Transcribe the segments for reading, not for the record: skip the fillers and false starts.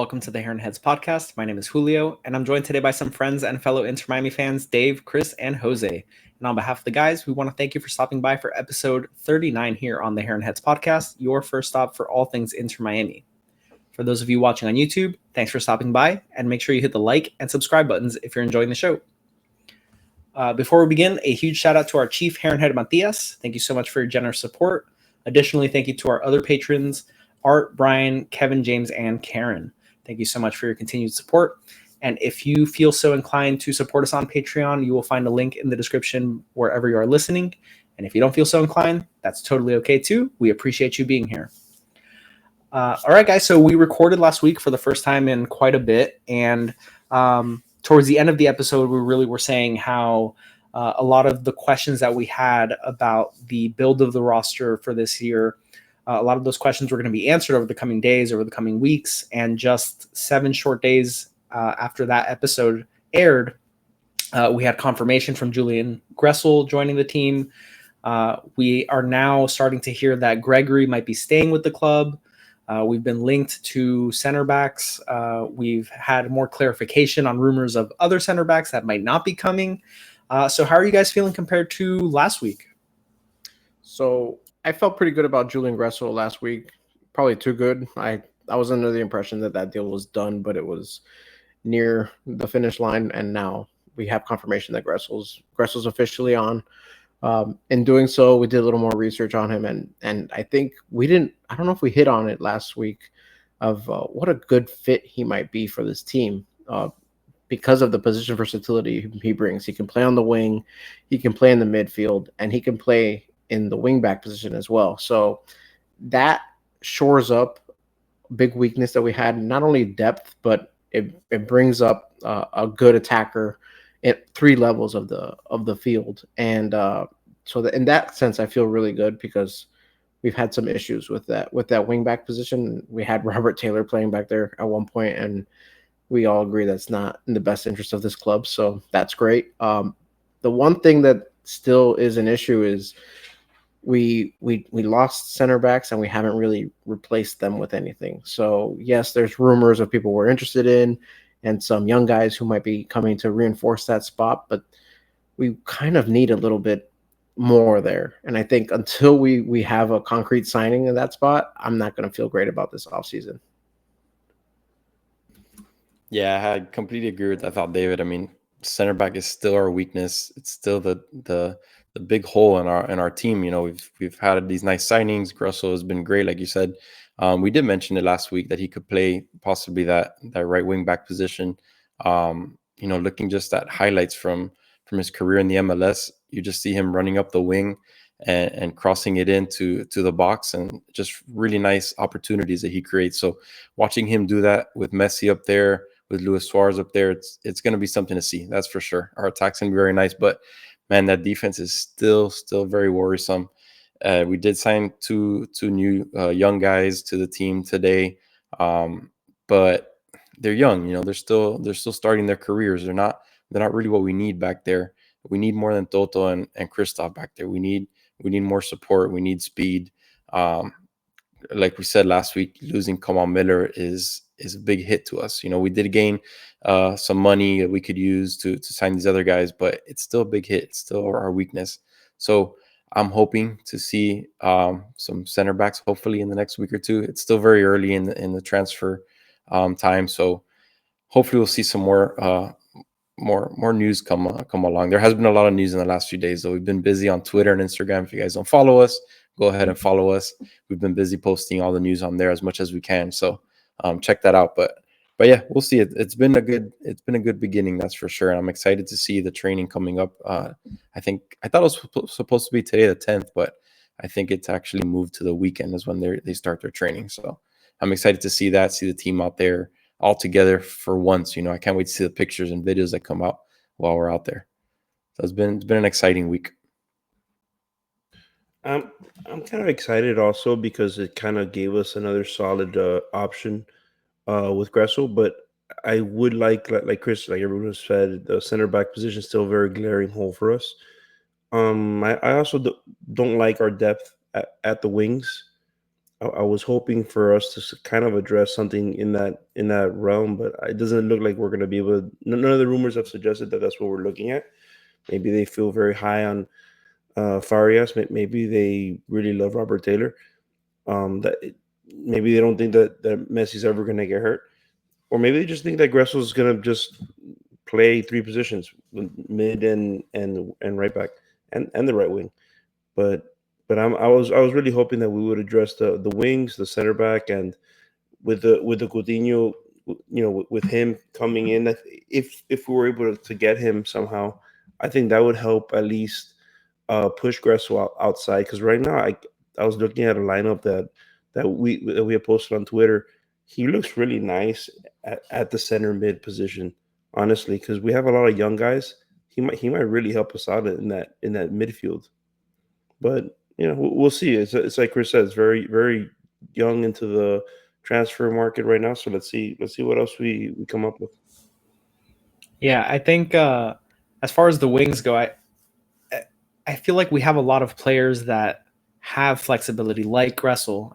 Welcome to the Heron Heads podcast. My name is Julio, and I'm joined today by some friends and fellow Inter Miami fans, Dave, Chris, and Jose. And on behalf of the guys, we want to thank you for stopping by for episode 39 here on the Heron Heads podcast, your first stop for all things Inter Miami. For those of you watching on YouTube, thanks for stopping by, and make sure you hit the like and subscribe buttons if you're enjoying the show. Before we begin, a huge shout out to our chief, Heron Head Matias. Thank you so much for your generous support. Additionally, thank you to our other patrons, Art, Brian, Kevin, James, and Karen. Thank you so much for your continued support. And if you feel so inclined to support us on Patreon, you will find a link in the description wherever you are listening. And if you don't feel so inclined, that's totally okay too. We appreciate you being here. All right, guys. So we recorded last week for the first time in quite a bit. And towards the end of the episode, we really were saying how a lot of the questions that we had about the build of the roster for this year, a lot of those questions were going to be answered over the coming days, over the coming weeks. And just 7 short days after that episode aired, we had confirmation from Julian Gressel joining the team. We are now starting to hear that Gregory might be staying with the club. We've been linked to center backs. We've had more clarification on rumors of other center backs that might not be coming. So how are you guys feeling compared to last week? So I felt pretty good about Julian Gressel last week. Probably too good. I was under the impression that deal was done, but it was near the finish line, and now we have confirmation that Gressel's officially on. In doing so, we did a little more research on him, and I think I don't know if we hit on it last week of what a good fit he might be for this team because of the position versatility he brings. He can play on the wing, he can play in the midfield, and he can play in the wingback position as well. So that shores up a big weakness that we had, not only depth, but it brings up a good attacker at 3 levels of the field. And so that in that sense, I feel really good because we've had some issues with that wingback position. We had Robert Taylor playing back there at one point, and we all agree that's not in the best interest of this club. So that's great. The one thing that still is an issue is we lost center backs and we haven't really replaced them with anything. So yes, there's rumors of people we're interested in and some young guys who might be coming to reinforce that spot, but we kind of need a little bit more there. And I think until we have a concrete signing in that spot, I'm not going to feel great about this offseason. Yeah, I completely agree with that. I thought, David, I mean, center back is still our weakness. It's still the big hole in our team. You know, we've had these nice signings. Gressel has been great, like you said. We did mention it last week that he could play possibly that right wing back position. You know, looking just at highlights from his career in the MLS, you just see him running up the wing and crossing it into the box, and just really nice opportunities that he creates. So watching him do that with Messi up there, with Luis Suarez up there, it's going to be something to see. That's for sure. Our attack's going to be very nice, but man, that defense is still very worrisome. We did sign two new young guys to the team today, but they're young. You know, they're still starting their careers. They're not really what we need back there. We need more than Toto and Christoph back there. We need more support. We need speed. Like we said last week, losing Kamal Miller is a big hit to us. You know, we did gain some money that we could use to sign these other guys, but it's still a big hit. It's still our weakness. So I'm hoping to see some center backs hopefully in the next week or two. It's still very early in the transfer time, so hopefully we'll see some more news come along. There has been a lot of news in the last few days, though. We've been busy on Twitter and Instagram. If you guys don't follow us, go ahead and follow us. We've been busy posting all the news on there as much as we can. So check that out. But yeah, we'll see. It's been a good beginning, that's for sure. And I'm excited to see the training coming up. I thought it was supposed to be today, the 10th, but I think it's actually moved to the weekend is when they start their training. So I'm excited to see the team out there all together for once. You know, I can't wait to see the pictures and videos that come out while we're out there. So it's been an exciting week. I'm kind of excited also because it kind of gave us another solid option with Gressel, but I would like Chris, like everyone has said, the center back position is still a very glaring hole for us. I also don't like our depth at the wings. I was hoping for us to kind of address something in that realm, but it doesn't look like we're going to be able to. None of the rumors have suggested that that's what we're looking at. Maybe they feel very high on Farias. Maybe they really love Robert Taylor. Maybe they don't think that Messi's ever going to get hurt, or maybe they just think that Gressel's going to just play three positions, mid and right back, and the right wing. But I was really hoping that we would address the wings, the center back, and with the Coutinho, with him coming in, that if we were able to get him somehow, I think that would help at least push Gressel outside. Because right now, I was looking at a lineup that we had posted on Twitter. He looks really nice at the center mid position, honestly, because we have a lot of young guys. He might really help us out in that midfield. But we'll see. It's like Chris says, very very young into the transfer market right now. So let's see what else we come up with. Yeah, I think as far as the wings go, I feel like we have a lot of players that have flexibility, like Gressel.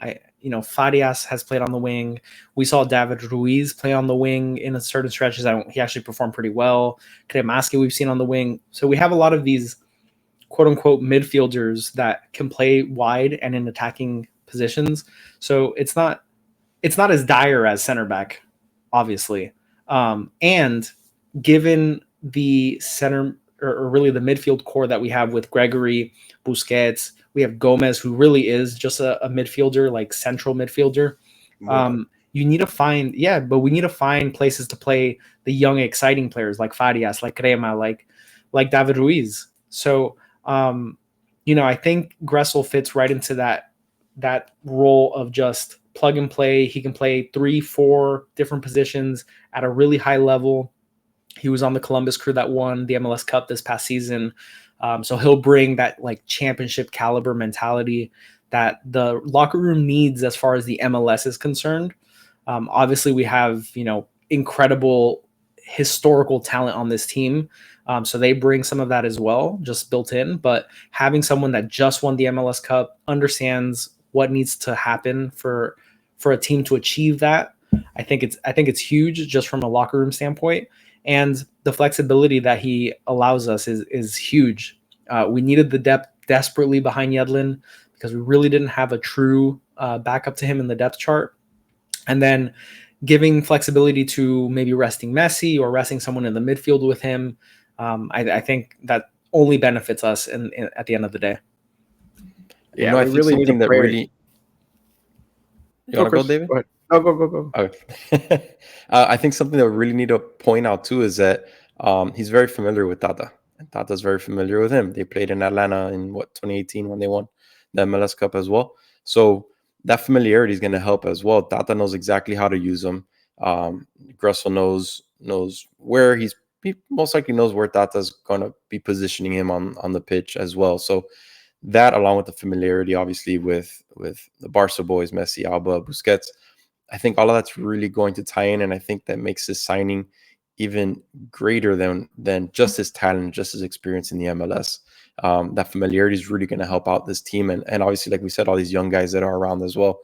Farias has played on the wing. We saw David Ruiz play on the wing in a certain stretches. He actually performed pretty well. Kremaski we've seen on the wing. So we have a lot of these quote unquote midfielders that can play wide and in attacking positions. So it's not as dire as center back, obviously. And given the center or really the midfield core that we have with Gregory, Busquets, we have Gomez, who really is just a midfielder, like central midfielder. You need to find, but we need to find places to play the young, exciting players like Farias, like Crema, like David Ruiz. So, I think Gressel fits right into that role of just plug and play. He can play 3-4 different positions at a really high level. He was on the Columbus crew that won the MLS Cup this past season. So he'll bring that like championship caliber mentality that the locker room needs as far as the MLS is concerned. Obviously we have, incredible historical talent on this team. So they bring some of that as well, just built in, but having someone that just won the MLS Cup, understands what needs to happen for a team to achieve that. I think it's huge just from a locker room standpoint. And the flexibility that he allows us is huge. We needed the depth desperately behind Yedlin because we really didn't have a true backup to him in the depth chart. And then giving flexibility to maybe resting Messi or resting someone in the midfield with him, I think that only benefits us at the end of the day. Yeah, I think really something that really. You want to go, David? Go ahead. No, go. Okay. I think something that we really need to point out too is that he's very familiar with Tata, and Tata's very familiar with him. They played in Atlanta in 2018 when they won the MLS Cup as well. So that familiarity is going to help as well. Tata knows exactly how to use him. Gressel knows where he most likely knows where Tata's going to be positioning him on the pitch as well. So that, along with the familiarity, obviously with the Barca boys, Messi, Alba, Busquets, I think all of that's really going to tie in, and I think that makes his signing even greater than just his talent, just his experience in the MLS. That familiarity is really going to help out this team, and obviously, like we said, all these young guys that are around as well.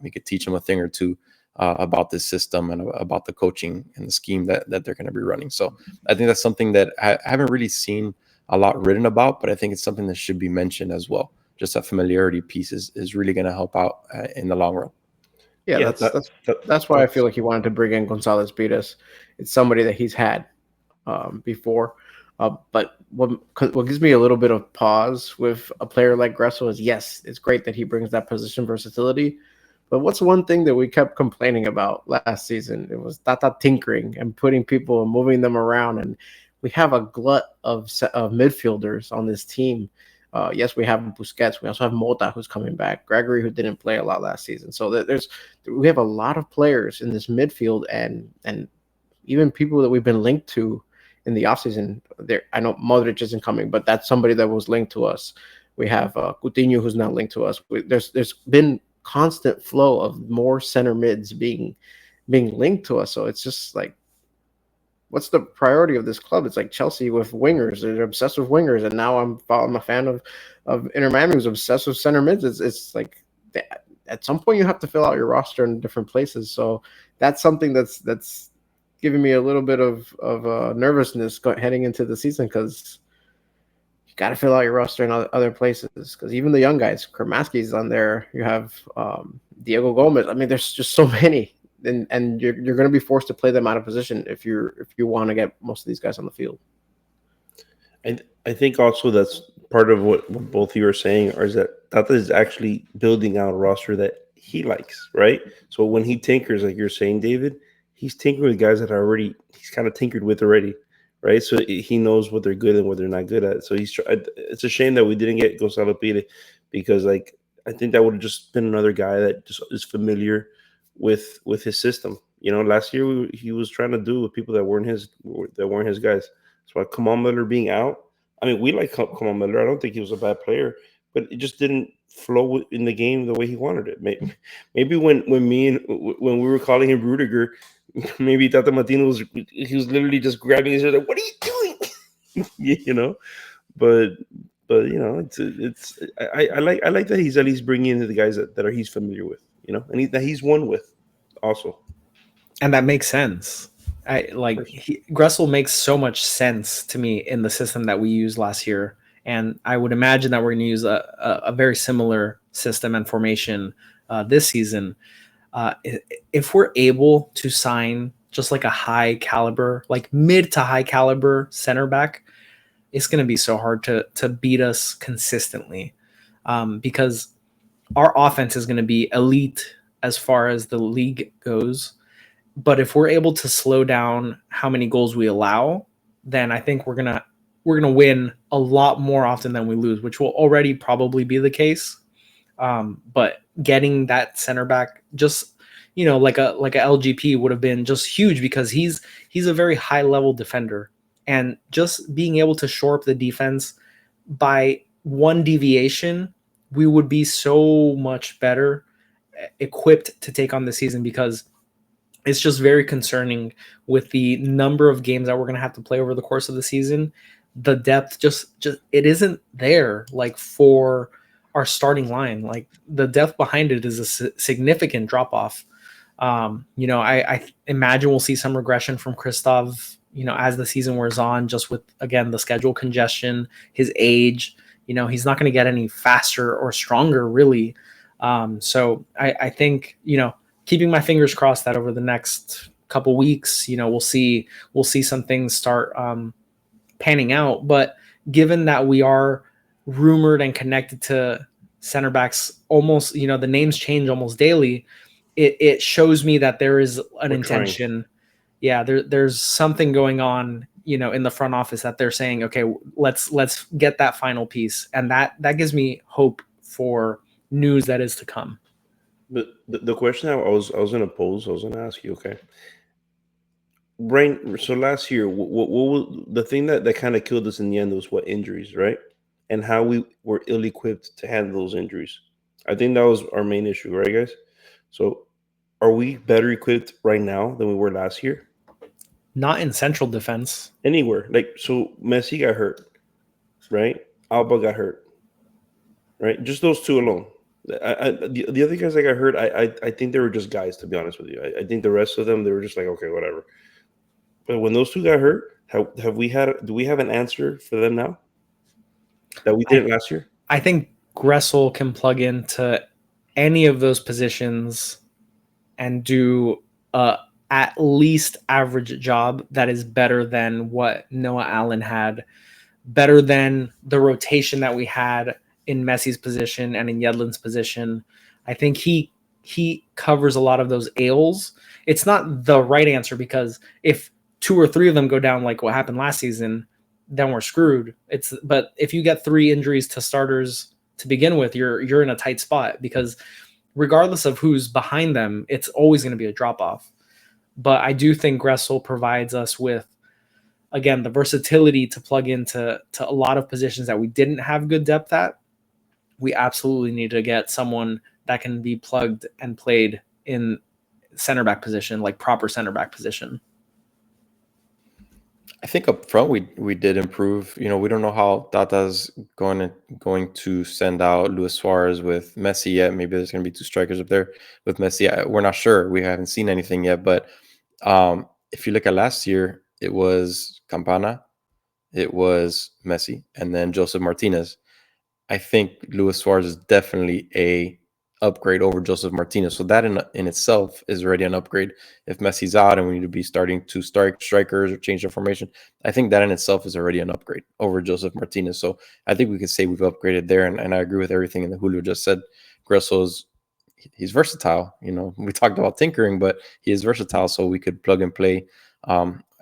We could teach them a thing or two about this system and about the coaching and the scheme that they're going to be running. So I think that's something that I haven't really seen a lot written about, but I think it's something that should be mentioned as well. Just that familiarity piece is really going to help out in the long run. Yeah, that's why I feel like he wanted to bring in Gonzalez Pitas. It's somebody that he's had before. But what gives me a little bit of pause with a player like Gressel is, yes, it's great that he brings that position versatility. But what's one thing that we kept complaining about last season? It was Tata tinkering and putting people and moving them around. And we have a glut of midfielders on this team. Yes, we have Busquets. We also have Mota, who's coming back. Gregory, who didn't play a lot last season. So we have a lot of players in this midfield, and even people that we've been linked to in the offseason. I know Modric isn't coming, but that's somebody that was linked to us. We have Coutinho, who's not linked to us. There's been constant flow of more center mids being linked to us. So it's just like, what's the priority of this club? It's like Chelsea with wingers. They're obsessed with wingers, and now I'm a fan of Inter Miami, who's obsessed with center mids. It's like at some point you have to fill out your roster in different places. So that's something that's giving me a little bit of nervousness heading into the season, because you got to fill out your roster in other places. Because even the young guys, Kramaski's on there. You have Diego Gomez. I mean, there's just so many, and you're going to be forced to play them out of position if you want to get most of these guys on the field. I think also that's part of what both of you are saying, is that Tata is actually building out a roster that he likes, right? So when he tinkers, like you're saying, David, he's tinkering with guys that he's kind of tinkered with already, right? So he knows what they're good and what they're not good at. So it's a shame that we didn't get Gonzalo Pire, because like I think that would have just been another guy that just is familiar with his system. You know, last year he was trying to do with people that weren't his guys. So like Kamal Miller being out, I mean, we like Kamal Miller. I don't think he was a bad player, but it just didn't flow in the game the way he wanted it. Maybe when we were calling him Rudiger, maybe Tata Martino was literally just grabbing his head like, "What are you doing?" You know, but you know, I like that he's at least bringing in the guys that he's familiar with, you know, and that he's won with also, and that makes sense. Gressel makes so much sense to me in the system that we used last year, and I would imagine that we're going to use a very similar system and formation this season. If we're able to sign just like a high caliber, like mid to high caliber center back, it's going to be so hard to beat us consistently, because our offense is going to be elite as far as the league goes. But if we're able to slow down how many goals we allow, then I think we're gonna win a lot more often than we lose, which will already probably be the case. But getting that center back, just like a LGP would have been just huge, because he's a very high level defender, and just being able to shore up the defense by one deviation, we would be so much better equipped to take on the season, because it's just very concerning with the number of games that we're going to have to play over the course of the season. The depth just it isn't there, like for our starting line. Like the depth behind it is a significant drop off. I imagine we'll see some regression from Christoph, as the season wears on, just with, again, the schedule congestion, his age. He's not going to get any faster or stronger, really. So I think, keeping my fingers crossed that over the next couple weeks, we'll see some things start panning out. But given that we are rumored and connected to center backs, almost, the names change almost daily, it shows me that there is an intention. Yeah, there's something going on, in the front office, that they're saying, okay, let's get that final piece, and that gives me hope for news that is to come. But the question I was going to pose, I was going to ask you, okay, Brian, so last year, what was the thing that kind of killed us in the end was what? Injuries, right? And how we were ill-equipped to handle those injuries. I think that was our main issue, right, guys? So are we better equipped right now than we were last year? Not in central defense. Anywhere. Like, so Messi got hurt, right? Alba got hurt, right? Just those two alone. The other guys that got hurt, I think they were just guys, to be honest with you. I think the rest of them, they were just like, okay, whatever. But when those two got hurt, do we have an answer for them now that we didn't last year? I think Gressel can plug into any of those positions and do at least average job that is better than what Noah Allen had, better than the rotation that we had in Messi's position and in Yedlin's position. I think he covers a lot of those ails. It's not the right answer, because if 2 or 3 of them go down, like what happened last season, then we're screwed. But if you get 3 injuries to starters to begin with, you're in a tight spot, because regardless of who's behind them, it's always going to be a drop off. But I do think Gressel provides us with, again, the versatility to plug into a lot of positions that we didn't have good depth at. We absolutely need to get someone that can be plugged and played in center back position, like proper center back position. I think up front we did improve. You know, we don't know how Tata's going to send out Luis Suarez with Messi yet. Maybe there's going to be two strikers up there with Messi. We're not sure. We haven't seen anything yet. But if you look at last year, it was Campana, it was Messi, and then Joseph Martinez. I think Luis Suarez is definitely a upgrade over Joseph Martinez. So that in itself is already an upgrade. If Messi's out and we need to be starting to start strikers or change the formation, I think that in itself is already an upgrade over Joseph Martinez. So I think we could say we've upgraded there. And I agree with everything that Julio just said. Gressel's he's versatile. You know, we talked about tinkering, but he is versatile. So we could plug and play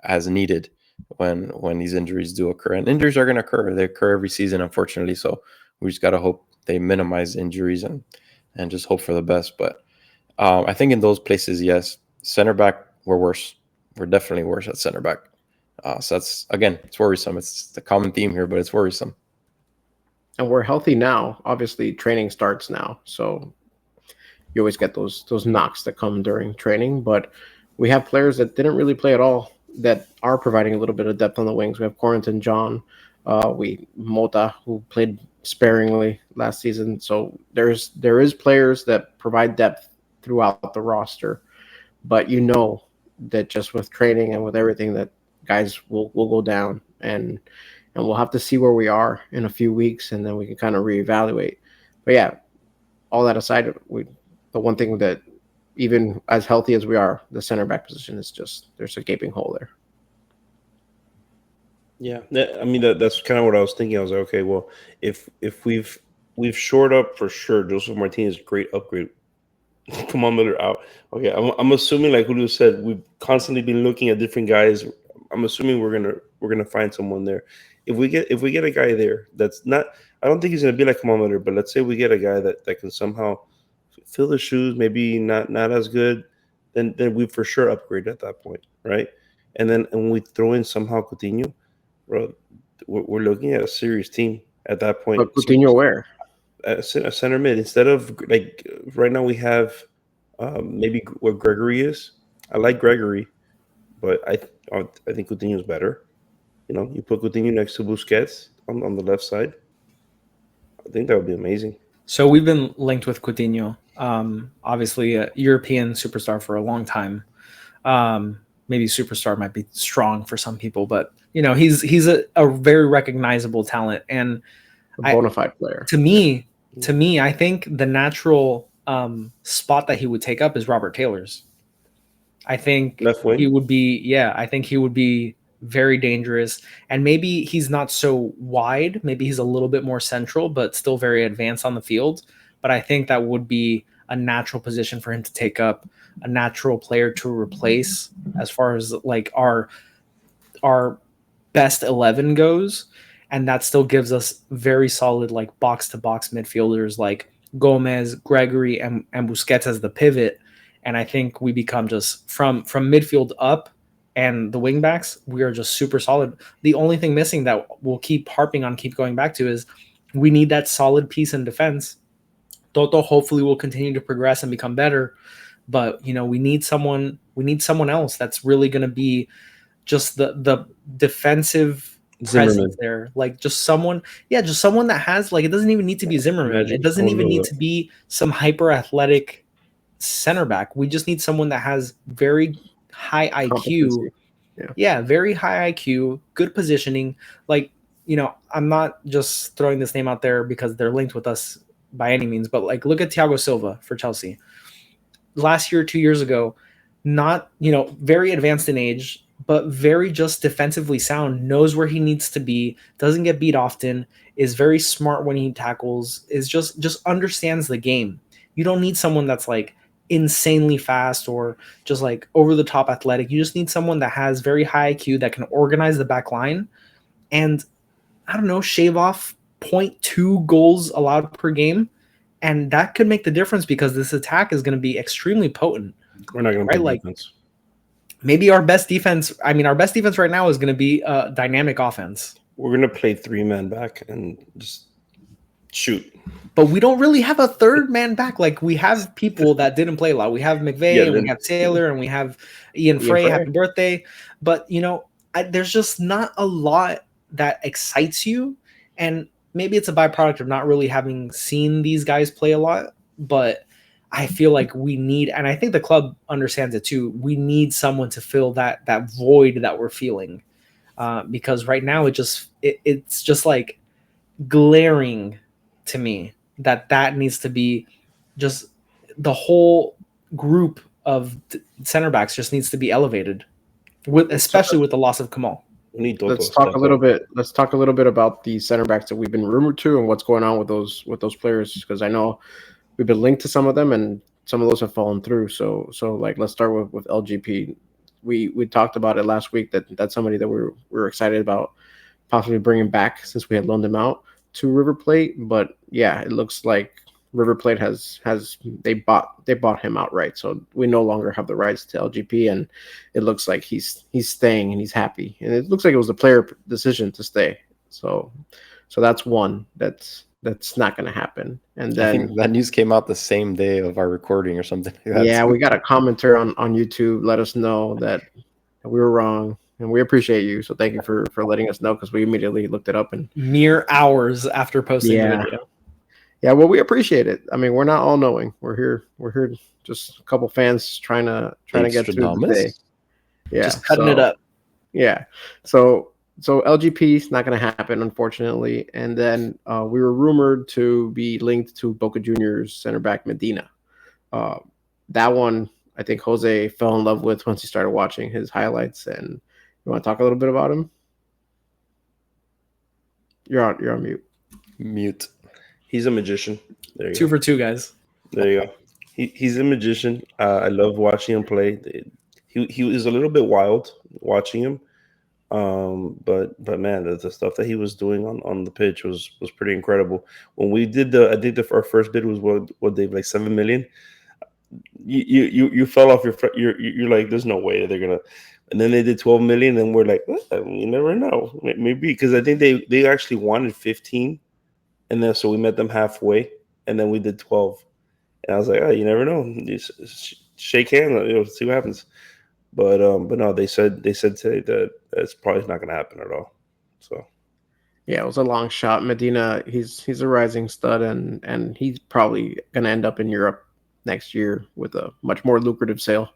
as needed when these injuries do occur. And injuries are going to occur. They occur every season, unfortunately. So we just got to hope they minimize injuries and just hope for the best. But I think in those places, yes, center back, we're worse. We're definitely worse at center back. So that's, again, it's worrisome. It's the common theme here, but it's worrisome. And we're healthy now. Obviously, training starts now. So you always get those knocks that come during training. But we have players that didn't really play at all that are providing a little bit of depth on the wings. We have Corentin John. Mota, who played sparingly last season. So there is players that provide depth throughout the roster, but you know that just with training and with everything that guys will go down, and we'll have to see where we are in a few weeks, and then we can kind of reevaluate. But yeah, all that aside, the one thing that even as healthy as we are, the center back position is just, there's a gaping hole there. Yeah, I mean that's kind of what I was thinking. I was like, okay, well, if we've shored up for sure, Joseph Martinez, great upgrade. Come on, Miller out. Okay, I'm assuming, like Julio said, we've constantly been looking at different guys. I'm assuming we're gonna find someone there. If we get a guy there that's not, I don't think he's gonna be like Come on, Miller, but let's say we get a guy that can somehow fill the shoes, maybe not as good, then we for sure upgrade at that point, right? And then when we throw in somehow Coutinho, bro, we're looking at a serious team at that point. But Coutinho where? A center mid, instead of like right now we have maybe what Gregory is. I like Gregory, but I think Coutinho is better. You know, you put Coutinho next to Busquets on the left side. I think that would be amazing. So we've been linked with Coutinho, obviously a European superstar for a long time. Maybe superstar might be strong for some people, but you know, he's a very recognizable talent and a bona fide player. To me, I think the natural spot that he would take up is Robert Taylor's. I think he would be, I think he would be very dangerous. And maybe he's not so wide. Maybe he's a little bit more central, but still very advanced on the field. But I think that would be a natural position for him to take up, a natural player to replace as far as like our best 11 goes. And that still gives us very solid like box-to-box midfielders like Gomez, Gregory, and Busquets as the pivot. And I think we become just from midfield up and the wing backs, we are just super solid. The only thing missing that we'll keep going back to is we need that solid piece in defense. Toto hopefully will continue to progress and become better. But, you know, we need someone else that's really going to be just the defensive presence there. Like just someone that has, like, it doesn't even need to be Zimmerman. It doesn't even need to be some hyper athletic center back. We just need someone that has very high IQ. Very high IQ, good positioning. Like, you know, I'm not just throwing this name out there because they're linked with us by any means, but like look at Thiago Silva for Chelsea. Last year, 2 years ago, not, you know, very advanced in age, but very just defensively sound, knows where he needs to be, doesn't get beat often, is very smart when he tackles, is just understands the game. You don't need someone that's like insanely fast or just like over the top athletic. You just need someone that has very high IQ, that can organize the back line and, I don't know, shave off 0.2 goals allowed per game. And that could make the difference because this attack is going to be extremely potent. We're not going to play defense. Maybe our best defense right now is going to be a dynamic offense. We're going to play 3-man back and just shoot. But we don't really have a third man back. Like, we have people that didn't play a lot. We have McVay, and we have Taylor, and we have Ian Frey. Happy birthday. But, you know, there's just not a lot that excites you, and maybe it's a byproduct of not really having seen these guys play a lot, but I feel like we need, and I think the club understands it too, we need someone to fill that void that we're feeling, because right now it's just like glaring to me that needs to be just the whole group of center backs just needs to be elevated, especially with the loss of Kamal. We need Toto Let's to talk step a little up. bit. Let's talk a little bit about the center backs that we've been rumored to and what's going on with those players, because I know we've been linked to some of them and some of those have fallen through. So like let's start with LGP. We talked about it last week that's somebody that we're excited about possibly bringing back since we had loaned him out to River Plate. But yeah, it looks like River Plate has they bought him outright, so we no longer have the rights to LGP, and it looks like he's staying and he's happy, and it looks like it was the player decision to stay. So that's one that's not going to happen. And I then think that news came out the same day of our recording or something like that. yeah, we got a commenter on YouTube let us know that we were wrong, and we appreciate you. So thank you for letting us know, because we immediately looked it up and Mere hours after posting the video. yeah, well, we appreciate it. I mean, we're not all knowing. We're here, just a couple fans trying to get through the day. Yeah, just cutting it up. Yeah, so LGP is not going to happen, unfortunately. And then we were rumored to be linked to Boca Juniors center back Medina. That one, I think Jose fell in love with once he started watching his highlights. And you want to talk a little bit about him? You're on mute. Mute. He's a magician. There you 2 go. for 2, guys. There you go. He's a magician. I love watching him play. He was a little bit wild watching him, but man, the stuff that he was doing on the pitch was pretty incredible. When we did our first bid was what Dave, like 7 million. You fell off you're like, there's no way they're gonna. And then they did 12 million, and we're like, you never know, maybe, because I think they actually wanted 15. And then so we met them halfway, and then we did 12. And I was like, oh, you never know. Just shake hands, see what happens. But no, they said today that it's probably not going to happen at all. So yeah, it was a long shot. Medina, he's a rising stud, and he's probably going to end up in Europe next year with a much more lucrative sale.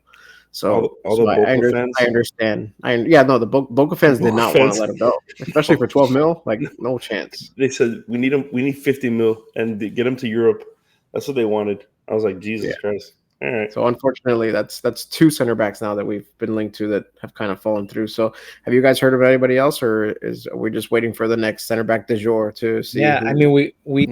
So, all the Boca fans, I understand. The Boca fans did not want to let him go, especially for 12 mil. Like, no chance. They said we need him. We need 50 mil and get him to Europe. That's what they wanted. I was like, Jesus Christ. All right. So unfortunately, that's 2 center backs now that we've been linked to that have kind of fallen through. So have you guys heard of anybody else, or are we just waiting for the next center back de jour to see? Yeah, I mean, we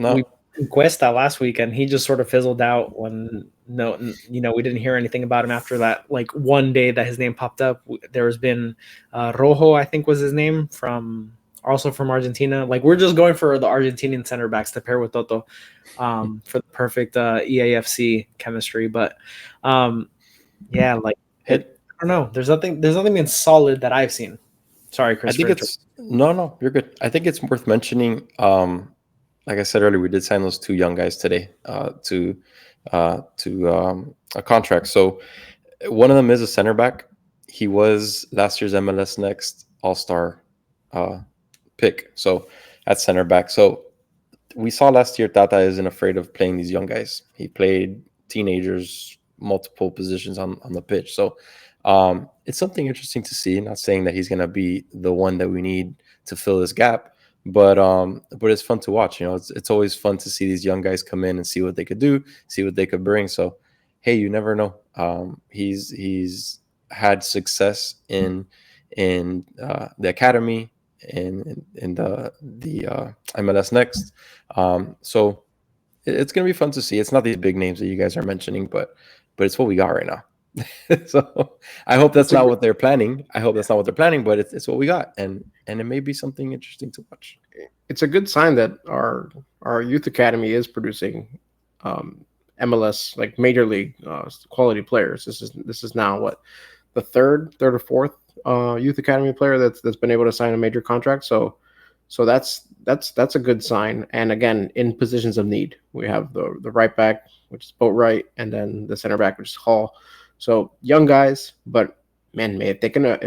Cuesta last week, and he just sort of fizzled out when we didn't hear anything about him after that. Like one day that his name popped up, there's been Rojo, I think was his name, from Argentina. Like, we're just going for the Argentinian center backs to pair with Toto for the perfect EAFC chemistry. But yeah, like I don't know. There's nothing been solid that I've seen. Sorry, Chris. I think no, you're good. I think it's worth mentioning. Like I said earlier, we did sign those 2 young guys today to a contract. So one of them is a center back. He was last year's MLS Next All-Star pick. So at center back. So we saw last year Tata isn't afraid of playing these young guys. He played teenagers, multiple positions on the pitch. So it's something interesting to see. Not saying that he's going to be the one that we need to fill this gap. But it's fun to watch. It's always fun to see these young guys come in and see what they could do, see what they could bring. So, hey, you never know. He's had success in the academy and in the MLS Next. So it's gonna be fun to see. It's not these big names that you guys are mentioning, but it's what we got right now. So I hope that's not what they're planning. But it's what we got, and it may be something interesting to watch. It's a good sign that our youth academy is producing MLS, like major league quality players. This is now what, the third or fourth youth academy player that's been able to sign a major contract. So that's a good sign. And again, in positions of need, we have the right back, which is Boatwright, and then the center back, which is Hall. So young guys, but man, if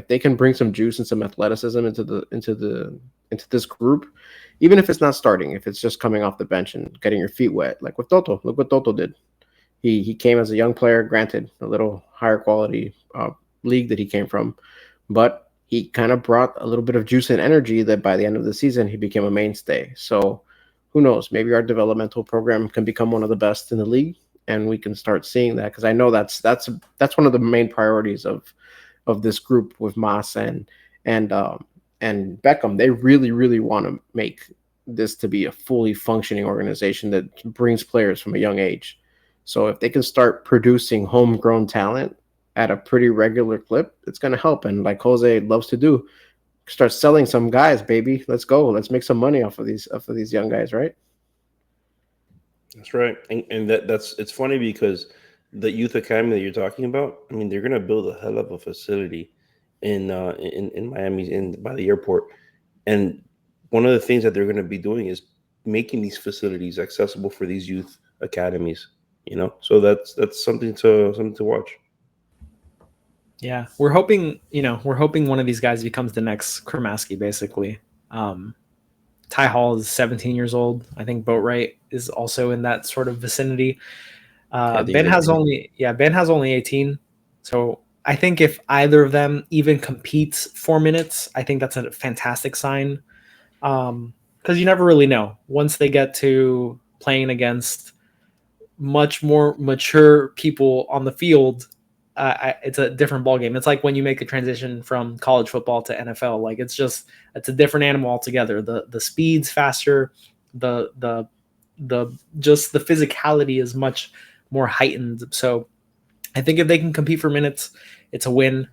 they can bring some juice and some athleticism into this group, even if it's not starting, if it's just coming off the bench and getting your feet wet, like with Toto. Look what Toto did. He came as a young player, granted a little higher quality league that he came from, but he kind of brought a little bit of juice and energy that by the end of the season he became a mainstay. So who knows? Maybe our developmental program can become one of the best in the league, and we can start seeing that, because I know that's one of the main priorities of this group with Mas and Beckham. They really want to make this to be a fully functioning organization that brings players from a young age. So if they can start producing homegrown talent at a pretty regular clip, it's going to help. And like Jose loves to do, start selling some guys, baby. Let's go. Let's make some money off of these young guys, right? That's right. And that's it's funny because the youth academy that you're talking about, I mean, they're going to build a hell of a facility in Miami, by the airport. And one of the things that they're going to be doing is making these facilities accessible for these youth academies. So that's something to watch. Yeah, we're hoping one of these guys becomes the next Kremaski, basically. Ty Hall is 17 years old. I think Boatwright is also in that sort of vicinity. Ben has only 18. So I think if either of them even competes 4 minutes, I think that's a fantastic sign. Because you never really know. Once they get to playing against much more mature people on the field, it's a different ballgame. It's like when you make the transition from college football to NFL. Like it's a different animal altogether. The speed's faster. The just the physicality is much more heightened. So I think if they can compete for minutes, it's a win.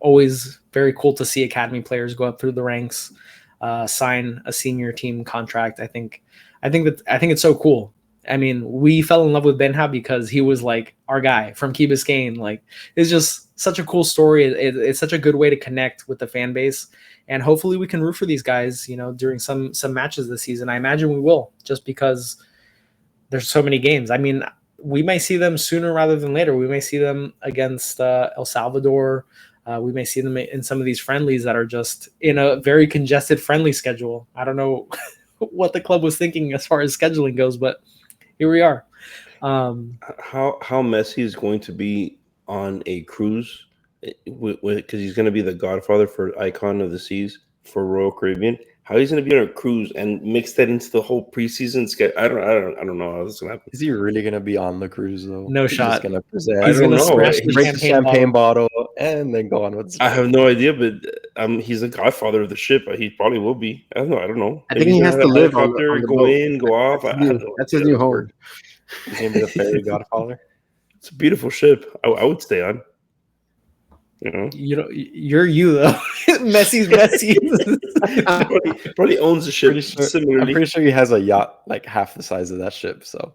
Always very cool to see academy players go up through the ranks, sign a senior team contract. I think it's so cool. I mean, we fell in love with Benha because he was like our guy from Key Biscayne. Like, it's just such a cool story. It's such a good way to connect with the fan base, and hopefully we can root for these guys, during some matches this season. I imagine we will, just because there's so many games. I mean, we may see them sooner rather than later. We may see them against El Salvador. We may see them in some of these friendlies that are just in a very congested friendly schedule. I don't know what the club was thinking as far as scheduling goes, but here we are. How Messi is going to be on a cruise because he's going to be the godfather for Icon of the Seas for Royal Caribbean. How he's going to be on a cruise and mix that into the whole preseason schedule? I don't know how this is going to happen. Is he really going to be on the cruise though? No He's shot. Just going to present. He's going to smash He the breaks the champagne bottle and then go on with. I have no idea, but he's the godfather of the ship. He probably will be. I don't know. I think he has to live on the go boat. in, go off. That's his new home. He's going to be the fairy godfather. It's a beautiful ship. I would stay on. You're you though. Messi's Messi. probably owns the ship. Similarly, I'm pretty sure he has a yacht like half the size of that ship. So,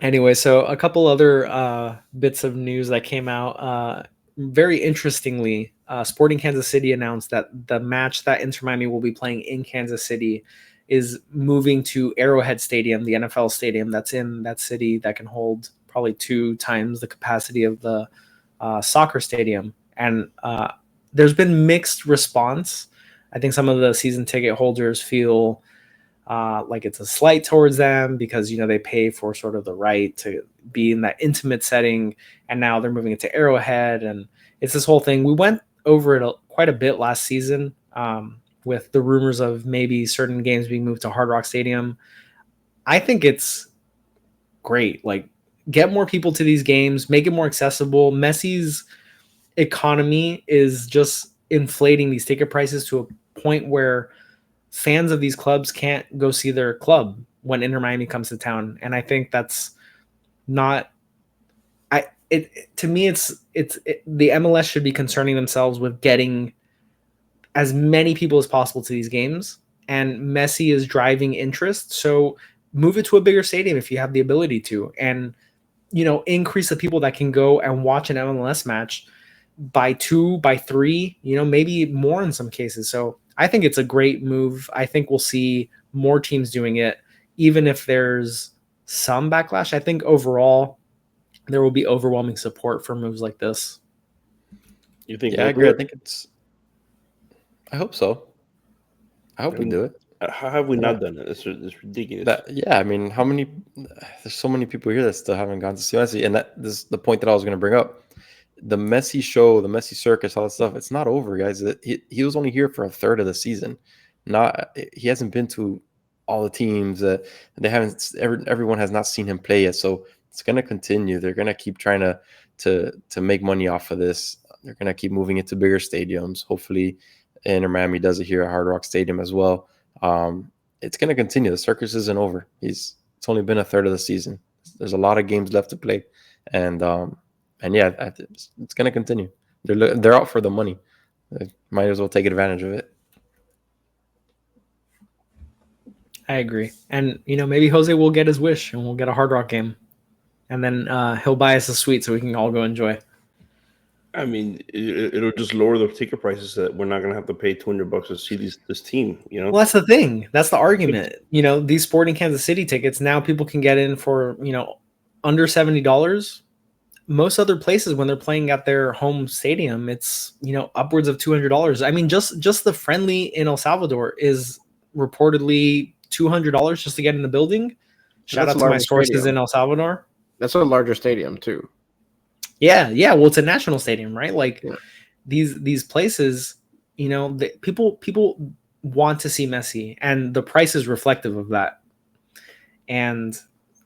anyway, so a couple other bits of news that came out. Very interestingly, Sporting Kansas City announced that the match that Inter Miami will be playing in Kansas City is moving to Arrowhead Stadium, the NFL stadium that's in that city that can hold probably 2 times the capacity of the soccer stadium. And there's been mixed response. I think some of the season ticket holders feel like it's a slight towards them because, they pay for sort of the right to be in that intimate setting. And now they're moving it to Arrowhead. And it's this whole thing. We went over it quite a bit last season with the rumors of maybe certain games being moved to Hard Rock Stadium. I think it's great. Like, get more people to these games, make it more accessible. Messi's economy is just inflating these ticket prices to a point where fans of these clubs can't go see their club when Inter Miami comes to town. And I think that's not to me, it's the MLS should be concerning themselves with getting as many people as possible to these games. And Messi is driving interest. So move it to a bigger stadium if you have the ability to. And increase the people that can go and watch an MLS match by 2, by 3, maybe more in some cases. So I think it's a great move. I think we'll see more teams doing it, even if there's some backlash. I think overall, there will be overwhelming support for moves like this. You think? Yeah, I agree. I think I hope so. I hope we do it. How have we not done it? It's ridiculous. I mean, how many? There's so many people here that still haven't gone to see Messi, and this is the point that I was going to bring up. The Messi show, the Messi circus, all that stuff. It's not over, guys. He was only here for a third of the season. He hasn't been to all the teams. They haven't. Everyone has not seen him play yet. So it's going to continue. They're going to keep trying to make money off of this. They're going to keep moving it to bigger stadiums. Hopefully, Inter Miami does it here at Hard Rock Stadium as well. It's going to continue. The circus isn't over. It's only been a third of the season. There's a lot of games left to play, and yeah, it's going to continue. They're out for the money. They might as well take advantage of it. I agree, and maybe Jose will get his wish, and we'll get a Hard Rock game, and then he'll buy us a suite so we can all go enjoy. I mean, it'll just lower the ticket prices that we're not going to have to pay $200 to see this team. Well, that's the thing. That's the argument. These Sporting Kansas City tickets now people can get in for under $70. Most other places when they're playing at their home stadium, it's upwards of $200. I mean, just the friendly in El Salvador is reportedly $200 just to get in the building. Shout out to my sources in El Salvador. That's a larger stadium too. Yeah. Well, it's a national stadium, right? Like these places, people want to see Messi, and the price is reflective of that. And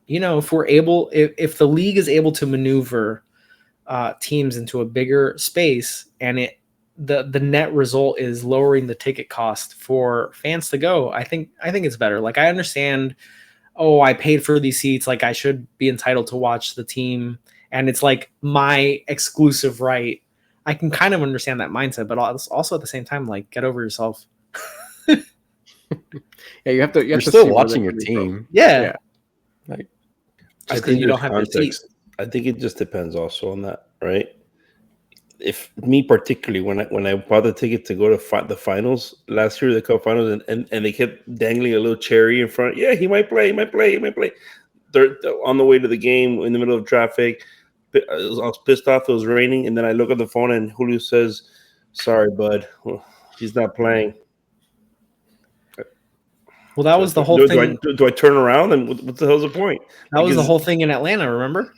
if the league is able to maneuver teams into a bigger space, and the net result is lowering the ticket cost for fans to go, I think it's better. Like, I understand, I paid for these seats, like I should be entitled to watch the team. And it's like my exclusive right. I can kind of understand that mindset, but also at the same time, like, get over yourself. Yeah, you have to. You're still watching your team. Yeah. Like, I think you don't have context. I think it just depends also on that, right? If me particularly, when I bought the ticket to go to the finals last year, the Cup finals, and they kept dangling a little cherry in front. Yeah, he might play. They're on the way to the game in the middle of traffic. I was pissed off. It was raining, and then I look at the phone, and Julio says, "Sorry, bud, he's not playing." Well, that was the whole thing. Do I turn around, and what the hell's the point? That was the whole thing in Atlanta. Remember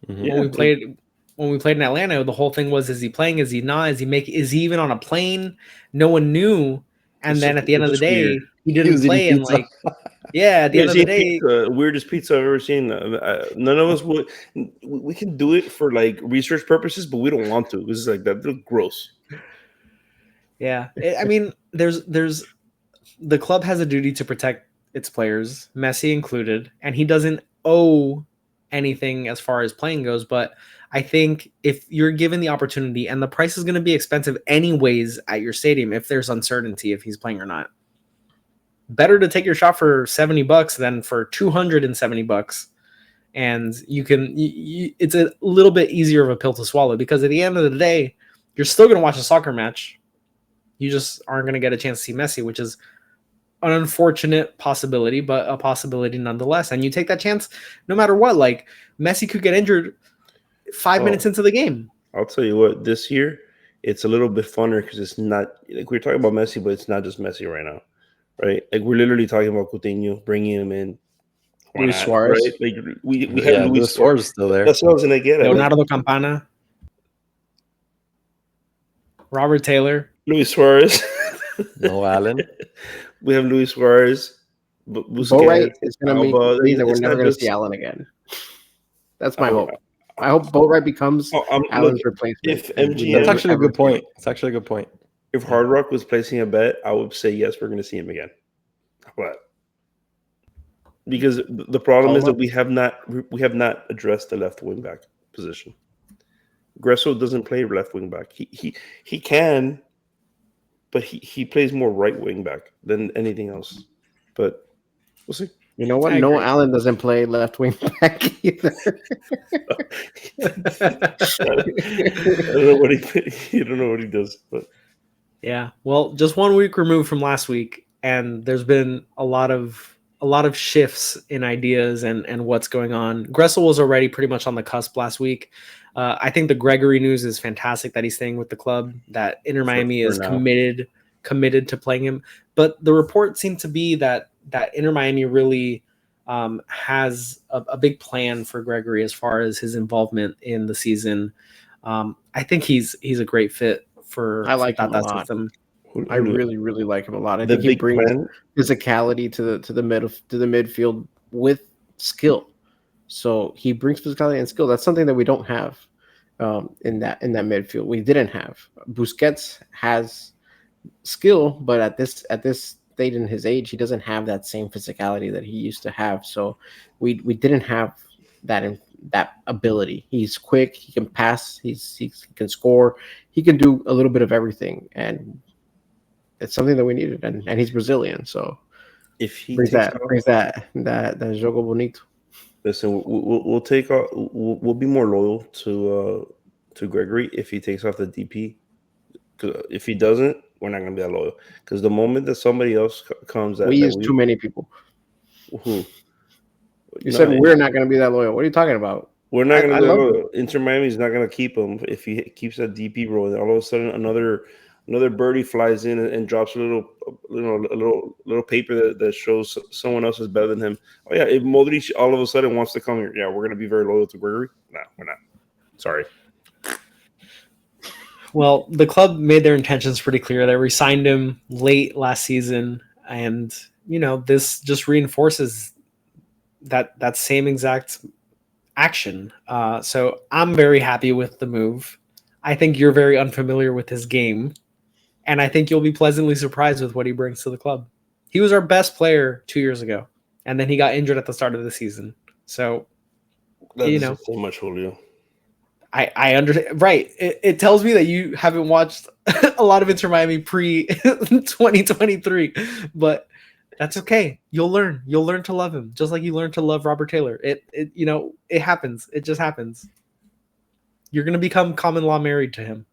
Mm-hmm. when we played in Atlanta? The whole thing was: is he playing? Is he not? Is he even on a plane? No one knew. And then at the end of the day, he didn't play. And like, at the end of the day, weirdest pizza I've ever seen. None of us would. We can do it for like research purposes, but we don't want to. This is like that. They're gross. Yeah, I mean, there's the club has a duty to protect its players, Messi included, and he doesn't owe anything as far as playing goes. But I think if you're given the opportunity, and the price is going to be expensive anyways at your stadium if there's uncertainty if he's playing or not, better to take your shot for $70 than for $270. And it's a little bit easier of a pill to swallow, because at the end of the day, you're still going to watch a soccer match. You just aren't going to get a chance to see Messi, which is an unfortunate possibility, but a possibility nonetheless. And you take that chance no matter what. Like, Messi could get injured 5 minutes into the game. I'll tell you what, this year it's a little bit funner because it's not like we're talking about Messi, but it's not just Messi right now, right? Like, we're literally talking about Coutinho, bringing him in. Luis Suarez. Right? Like, we have Luis Suarez still there. That's what I was going to get at. Leonardo Campana. Robert Taylor. Luis Suarez. No Allen. We have Luis Suarez. Boatwright is going to mean that we're never going to see Allen again. That's my hope. I hope Boatwright becomes Allen's replacement. If MGM, that's actually a good point. It's actually a good point. If Hard Rock was placing a bet, I would say yes, we're going to see him again. But because the problem is that we have not addressed the left wing back position. Gressel doesn't play left wing back. He can, but he plays more right wing back than anything else. But we'll see. You know what? Noah Allen doesn't play left wing back either. I don't know what you don't know what he does, but yeah. Well, just 1 week removed from last week, and there's been a lot of lot of shifts in ideas and what's going on. Gressel was already pretty much on the cusp last week. I think the Gregory news is fantastic that he's staying with the club, that Inter Miami is committed to playing him. But the report seemed to be that Inter Miami really has a big plan for Gregory as far as his involvement in the season. I think he's a great fit for him a lot. System. I really, really like him a lot. I The think he big brings plan- physicality to the midfield with skill. So he brings physicality and skill. That's something that we don't have in that midfield. We didn't have. Busquets has skill, but at this stage in his age, he doesn't have that same physicality that he used to have. So we didn't have that ability. He's quick. He can pass. He can score. He can do a little bit of everything, and it's something that we needed. And he's Brazilian, so if he brings takes that jogo bonito. Listen, we'll take off. We'll be more loyal to Gregory if he takes off the DP. Because if he doesn't, we're not gonna be that loyal. Because the moment that somebody else comes, We use too many people. Who? You said we're not gonna be that loyal. What are you talking about? We're not gonna be that loyal. Inter Miami is not gonna keep him if he keeps that DP rolling. All of a sudden, another birdie flies in and drops a little paper that shows someone else is better than him. Oh yeah, if Modric all of a sudden wants to come here, yeah, we're gonna be very loyal to Gregory. No, we're not. Sorry. Well, the club made their intentions pretty clear. They re-signed him late last season, and this just reinforces that same exact action. So I'm very happy with the move. I think you're very unfamiliar with his game, and I think you'll be pleasantly surprised with what he brings to the club. He was our best player 2 years ago, and then he got injured at the start of the season. So, That's so much, Julio. I understand. Right. It tells me that you haven't watched a lot of Inter Miami pre 2023, but that's okay. You'll learn to love him, just like you learned to love Robert Taylor. It happens. It just happens. You're going to become common law married to him.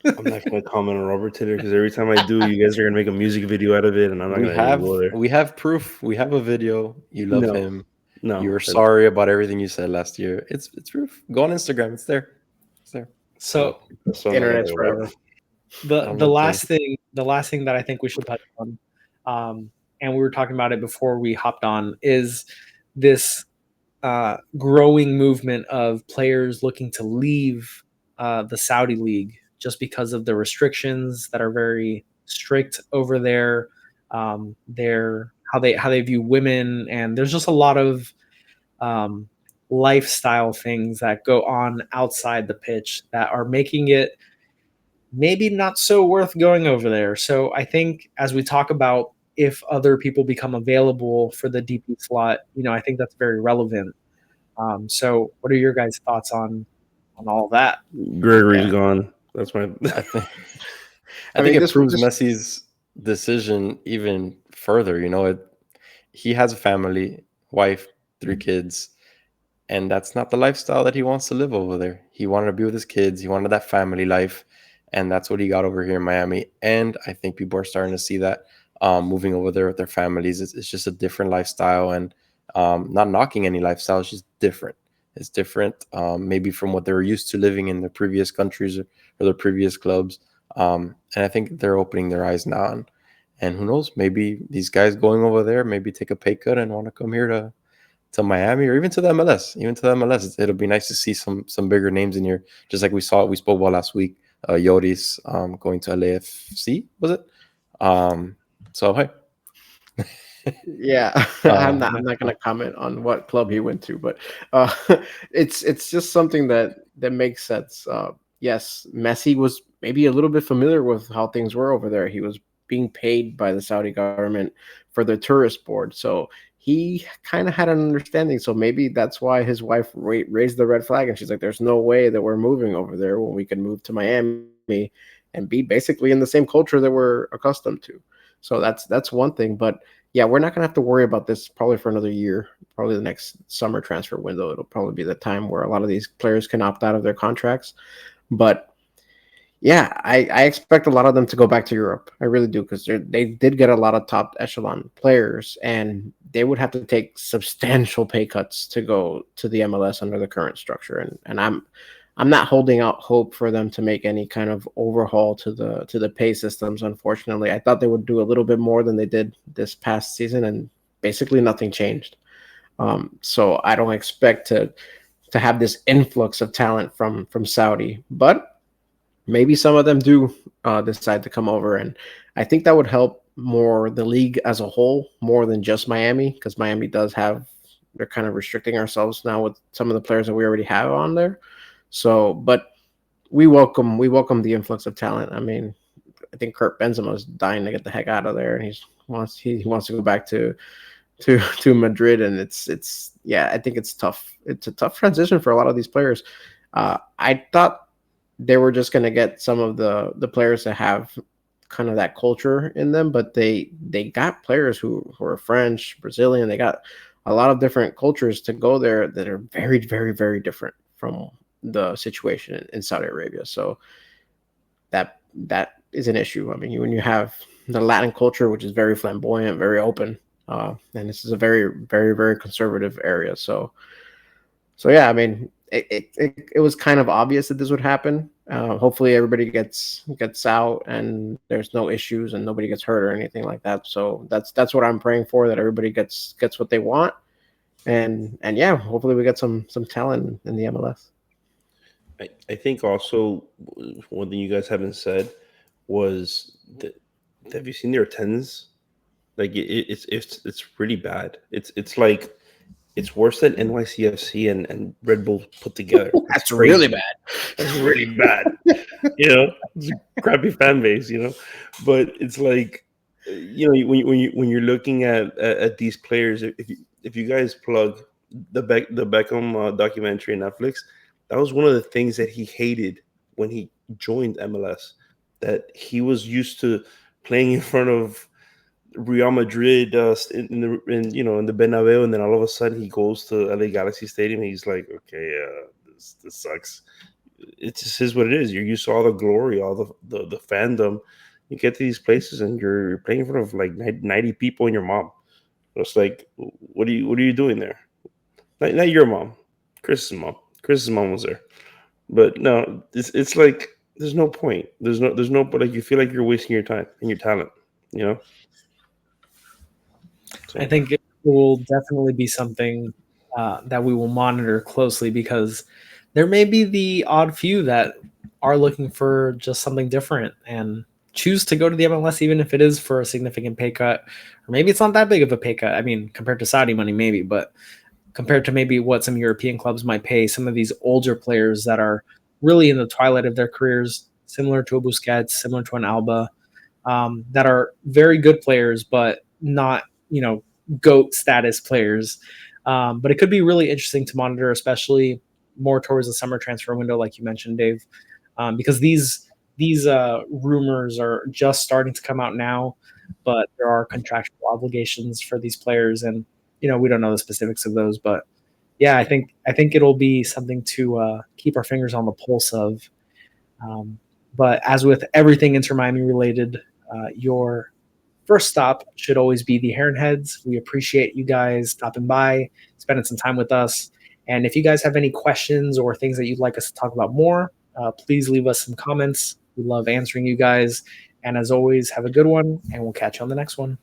I'm not going to comment on Robert Taylor because every time I do, you guys are going to make a music video out of it, and I'm not going to go there. We have proof. We have a video. You love him. No, you were sorry about everything you said last year. It's proof. Go on Instagram. It's there. So internet's forever. The last thing that I think we should touch on, and we were talking about it before we hopped on, is this growing movement of players looking to leave the Saudi league just because of the restrictions that are very strict over there. How they view women, and there's just a lot of lifestyle things that go on outside the pitch that are making it maybe not so worth going over there. So I think as we talk about if other people become available for the DP slot, I think that's very relevant. So what are your guys' thoughts on all that? Gregory's gone. That's my. I think it proves Messi's decision even further. He has a family, wife, 3 kids, and that's not the lifestyle that he wants to live over there. He wanted to be with his kids. He wanted that family life, and that's what he got over here in Miami. And I think people are starting to see that moving over there with their families. It's just a different lifestyle, and not knocking any lifestyle. It's just different. It's different, maybe from what they were used to living in their previous countries or their previous clubs. And I think they're opening their eyes now. And who knows, maybe these guys going over there maybe take a pay cut and want to come here to Miami or even to the MLS. Even to the MLS, it'll be nice to see some bigger names in here, just like we spoke about last week. Yoris going to LAFC, was it? So hey. Yeah, I'm not going to comment on what club he went to, but it's just something that makes sense. Yes, Messi was maybe a little bit familiar with how things were over there. He was being paid by the Saudi government for the tourist board, so he kind of had an understanding. So maybe that's why his wife raised the red flag, and she's like, "There's no way that we're moving over there when we can move to Miami and be basically in the same culture that we're accustomed to." So that's one thing, but yeah, we're not going to have to worry about this probably for another year, probably the next summer transfer window. It'll probably be the time where a lot of these players can opt out of their contracts. But Yeah, I expect a lot of them to go back to Europe. I really do, because they did get a lot of top echelon players, and they would have to take substantial pay cuts to go to the MLS under the current structure. And I'm not holding out hope for them to make any kind of overhaul to the pay systems. Unfortunately, I thought they would do a little bit more than they did this past season, and basically nothing changed. So I don't expect to have this influx of talent from Saudi, but maybe some of them do decide to come over, and I think that would help more the league as a whole, more than just Miami, because Miami does have, they're kind of restricting ourselves now with some of the players that we already have on there. So, but we welcome the influx of talent. I mean, I think Kurt Benzema is dying to get the heck out of there, and he wants to go back to Madrid, and it's yeah, I think it's tough. It's a tough transition for a lot of these players. I thought they were just going to get some of the players that have kind of that culture in them, but they got players who are French, Brazilian. They got a lot of different cultures to go there that are very, very, very different from the situation in Saudi Arabia. So that is an issue. I mean, when you have the Latin culture, which is very flamboyant, very open, and this is a very, very, very conservative area. So yeah, I mean, it was kind of obvious that this would happen. Hopefully, everybody gets out and there's no issues and nobody gets hurt or anything like that. So that's what I'm praying for, that everybody gets what they want, and yeah, hopefully we get some talent in the MLS. I think also one thing you guys haven't said was that, have you seen their attendance? Like it's really bad. It's like it's worse than NYCFC and Red Bull put together. That's really bad. That's really bad. It's a crappy fan base. But it's like, when you're looking at these players, if you guys plug the Beckham documentary on Netflix, that was one of the things that he hated when he joined MLS. That he was used to playing in front of Real Madrid in the Bernabeu, and then all of a sudden he goes to LA Galaxy Stadium and he's like, okay, this sucks. It just is what it is. You're used to all the glory, all the fandom. You get to these places and you're playing in front of like 90 people and your mom. It's like, what are you doing there? Not your mom, Chris's mom. Chris's mom was there, but no, it's like there's no point. There's no, but like you feel like you're wasting your time and your talent. So. I think it will definitely be something that we will monitor closely, because there may be the odd few that are looking for just something different and choose to go to the MLS, even if it is for a significant pay cut, or maybe it's not that big of a pay cut. I mean, compared to Saudi money, maybe, but compared to maybe what some European clubs might pay, some of these older players that are really in the twilight of their careers, similar to a Busquets, similar to an Alba, that are very good players, but not, GOAT status players. But it could be really interesting to monitor, especially more towards the summer transfer window, like you mentioned, Dave, because these rumors are just starting to come out now, but there are contractual obligations for these players, and we don't know the specifics of those. But yeah, I think it'll be something to keep our fingers on the pulse of. But as with everything Inter Miami related, your first stop should always be the Heron Heads. We appreciate you guys stopping by, spending some time with us. And if you guys have any questions or things that you'd like us to talk about more, please leave us some comments. We love answering you guys. And as always, have a good one, and we'll catch you on the next one.